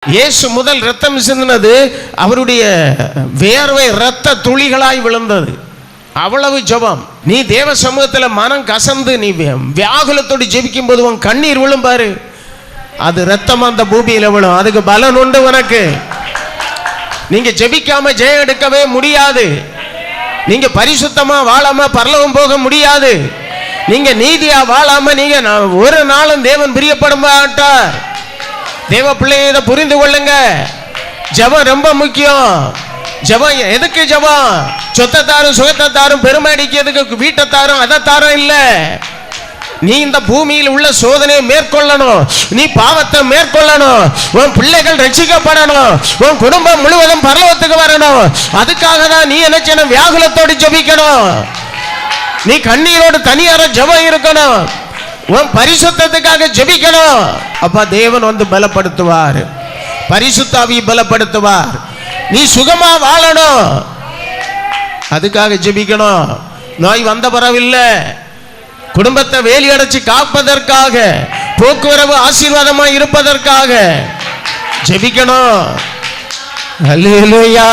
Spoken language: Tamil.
இயேசு முதல் ரத்தம் சிந்தினது அவருடைய வேர்வை ரத்த துளிகளாய் விழுந்தது. அவ்வளவு ஜெபம். நீ தேவ சமூகத்தில் மனம் கசந்து நீ வியாகுலத்தோடு ஜெபிக்கும் போது உன் கண்ணீர் விழும் பாரு, அது ரத்தம் அந்த பூமியில விழும். அதுக்கு பலன் உண்டு உனக்கு. நீங்க ஜெபிக்காம ஜெயம் எடுக்கவே முடியாது. நீங்க பரிசுத்தமா வாழாம பரலோகம் போக முடியாது. நீங்க நீதியா வாழாம நீங்க ஒரு நாளும் தேவன் பிரியப்பட மாட்டார். தேவ பிள்ளையை இதை புரிந்து கொள்ளுங்க. ஜெபம் ரொம்ப முக்கியம். ஜெபம் எதுக்கு? ஜெபம் சொத்தை தாரும் சுகத்தை தாரும் பெருமை அடிக்கிறதுக்கு வீட்டை தாரும் அதை தாரும் இல்ல. நீ இந்த பூமியில் உள்ள சோதனையை மேற்கொள்ளணும். நீ பாவத்தை மேற்கொள்ளணும். உன் பிள்ளைகள் ரட்சிக்கப்படணும். உன் குடும்பம் முழுவதும் பரலோகத்துக்கு வரணும். அதுக்காக தான் நீ என்ன செய்யணும்? வியாகுலத்தோடு ஜெபிக்கணும். நீ கண்ணீரோடு தனியார ஜெபம் இருக்கணும். உன் பரிசுத்தத்துக்காக ஜெபிக்கணும். அப்ப தேவன் வந்து பலப்படுத்துவார். பரிசுத்த ஆவியை பலப்படுத்துவார். நீ சுகமா வாழணும். அதுக்காக ஜெபிக்கணும். நோய் வந்த பரவில்லை, குடும்பத்தை வேலி அடைச்சு காப்பதற்காக, போக்குவரவு ஆசீர்வாதமா இருப்பதற்காக ஜெபிக்கணும். அல்லேலூயா.